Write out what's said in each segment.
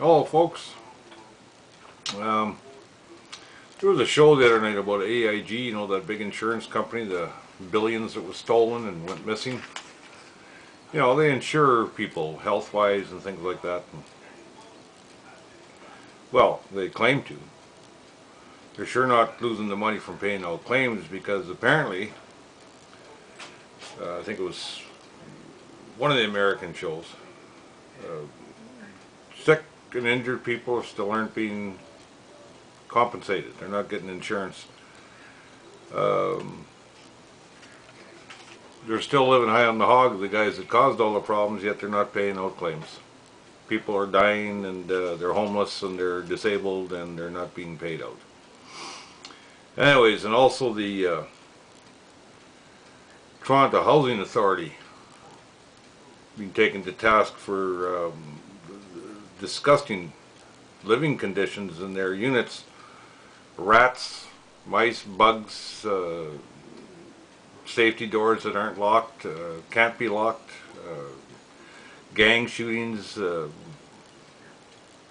Hello folks. There was a show the other night about AIG, you know, that big insurance company, the billions that was stolen and went missing. You know, they insure people health-wise and things like that. Well, they claim to. They're sure not losing the money from paying out claims because apparently, I think it was one of the American shows, sick and injured people still aren't being compensated. They're not getting insurance. They're still living high on the hog, the guys that caused all the problems, yet they're not paying out claims. People are dying and they're homeless and they're disabled and they're not being paid out. Anyways, and also the Toronto Housing Authority being taken to task for disgusting living conditions in their units. Rats, mice, bugs, safety doors that aren't locked, can't be locked, gang shootings,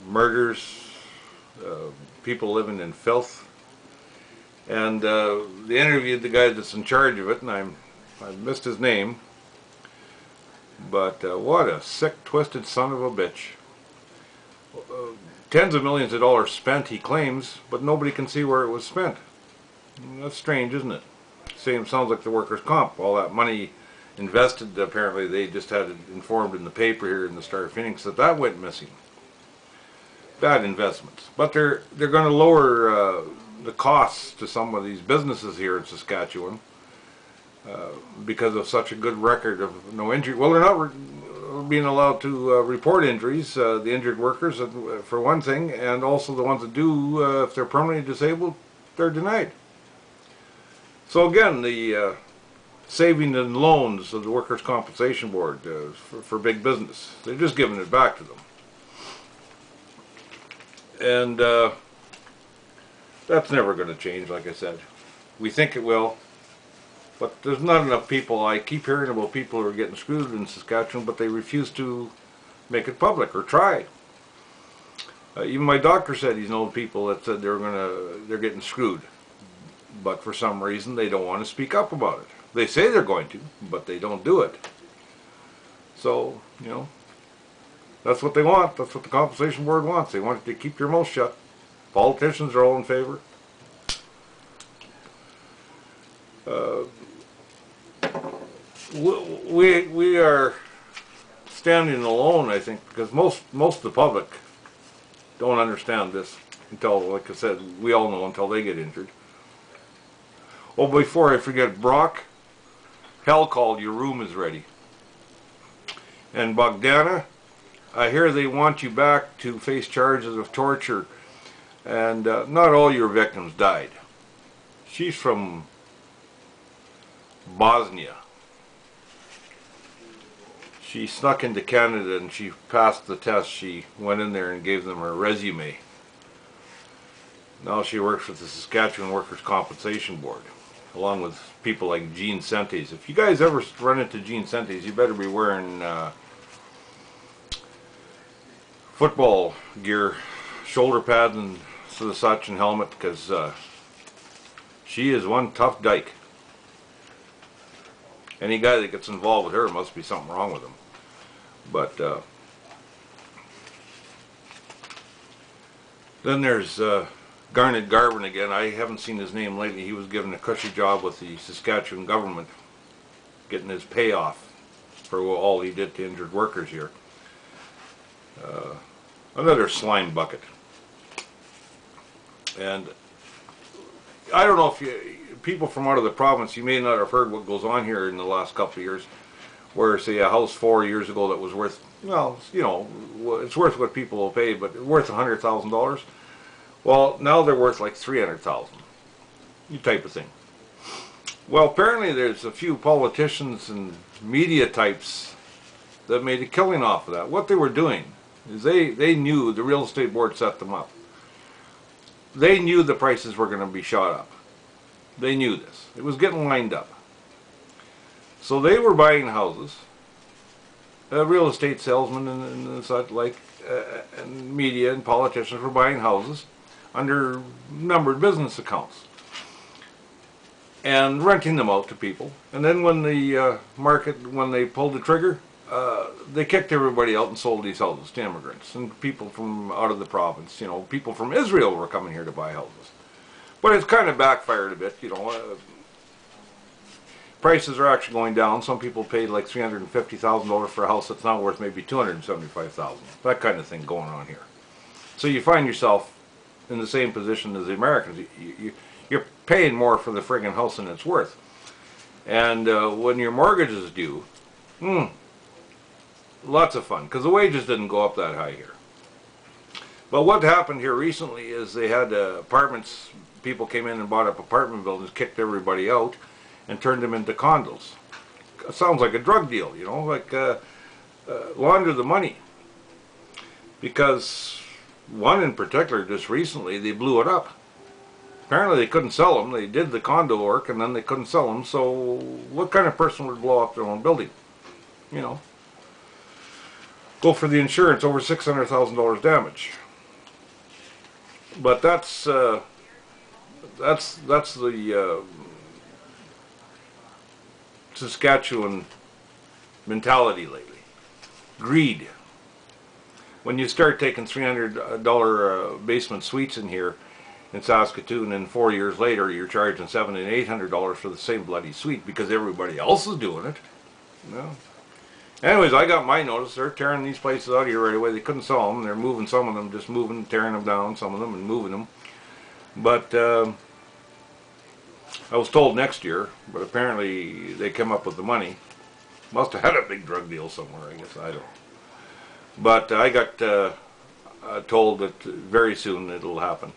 murders, people living in filth. And they interviewed the guy that's in charge of it, and I missed his name, but what a sick, twisted son of a bitch. Tens of millions of dollars spent, he claims, but nobody can see where it was spent. That's strange, isn't it? Same sounds like the workers' comp. All that money invested, apparently they just had it informed in the paper here in the Star of Phoenix that that went missing. Bad investments. But they're going to lower the costs to some of these businesses here in Saskatchewan because of such a good record of no injury. Well, they're not being allowed to report injuries, the injured workers for one thing, and also the ones that do, if they're permanently disabled, they're denied. So again, the saving and loans of the Workers' Compensation Board for big business, they're just giving it back to them. And that's never going to change, like I said. We think it will. But there's not enough people. I keep hearing about people who are getting screwed in Saskatchewan, but they refuse to make it public or try. Even my doctor said he's known people that said they're getting screwed, but for some reason they don't want to speak up about it. They say they're going to, but they don't do it. So, you know, that's what they want. That's what the Compensation Board wants. They want you to keep your mouth shut. Politicians are all in favor. We are standing alone, I think, because most of the public don't understand this until, like I said, we all know until they get injured. Oh, before I forget, Brock, hell called, your room is ready. And Bogdana, I hear they want you back to face charges of torture, and not all your victims died. She's from Bosnia. She snuck into Canada and she passed the test. She went in there and gave them her resume. Now she works with the Saskatchewan Workers' Compensation Board, along with people like Gene Sentes. If you guys ever run into Gene Sentes, you better be wearing football gear, shoulder pads and such, and helmet, because she is one tough dyke. Any guy that gets involved with her must be something wrong with him. But then there's Garnet Garvin again. I haven't seen his name lately. He was given a cushy job with the Saskatchewan government, getting his payoff for all he did to injured workers here. Another slime bucket. And I don't know if people from out of the province, you may not have heard what goes on here in the last couple of years, where, say, a house 4 years ago that was worth, well, you know, it's worth what people will pay, but worth $100,000. Well, now they're worth like $300,000. You type of thing. Well, apparently there's a few politicians and media types that made a killing off of that. What they were doing is they knew, the real estate board set them up. They knew the prices were going to be shot up. They knew this. It was getting lined up. So they were buying houses real estate salesmen and such like, and media and politicians were buying houses under numbered business accounts and renting them out to people. And then when the when they pulled the trigger, they kicked everybody out and sold these houses to immigrants and people from out of the province. You know, people from Israel were coming here to buy houses. But it's kind of backfired a bit, you know. Prices are actually going down. Some people paid like $350,000 for a house that's now worth maybe $275,000. That kind of thing going on here. So you find yourself in the same position as the Americans. You're paying more for the friggin' house than it's worth. And when your mortgage is due, lots of fun, because the wages didn't go up that high here. But what happened here recently is they had apartments, people came in and bought up apartment buildings, kicked everybody out, and turned them into condos. It sounds like a drug deal, you know, like launder the money. Because one in particular, just recently, they blew it up. Apparently they couldn't sell them. They did the condo work and then they couldn't sell them. So what kind of person would blow up their own building? You know, go for the insurance, over $600,000 damage. But that's the Saskatchewan mentality lately. Greed. When you start taking $300 basement suites in here in Saskatoon, and 4 years later you're charging $700 and $800 for the same bloody suite because everybody else is doing it. Well, anyways, I got my notice. They're tearing these places out of here right away. They couldn't sell them. They're moving some of them, just moving, tearing them down, some of them, and moving them. But I was told next year, but apparently they came up with the money. Must have had a big drug deal somewhere, I guess. I don't know. But I got told that very soon it'll happen.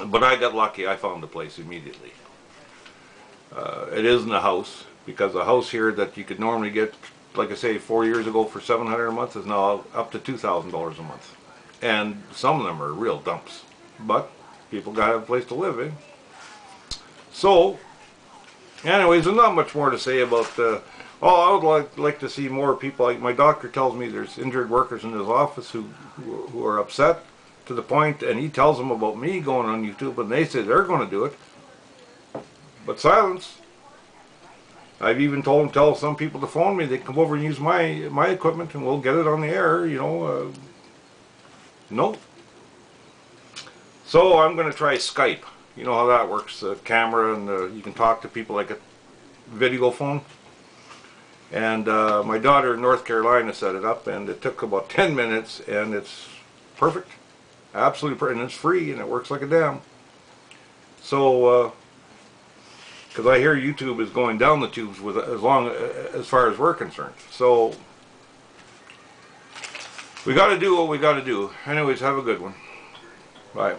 But I got lucky. I found the place immediately. It isn't a house, because a house here that you could normally get, like I say, 4 years ago for $700 a month is now up to $2,000 a month. And some of them are real dumps. But people got to have a place to live in. So, anyways, there's not much more to say about I would like to see more people. Like my doctor tells me there's injured workers in his office who are upset to the point, and he tells them about me going on YouTube, and they say they're going to do it. But silence. I've even told them, tell some people to phone me. They come over and use my equipment, and we'll get it on the air. You know, no. So I'm going to try Skype. You know how that works, the camera, and you can talk to people like a video phone. And my daughter in North Carolina set it up, and it took about 10 minutes, and it's perfect. Absolutely perfect, and it's free, and it works like a damn. So, because I hear YouTube is going down the tubes with as far as we're concerned. So, we got to do what we got to do. Anyways, have a good one. Bye.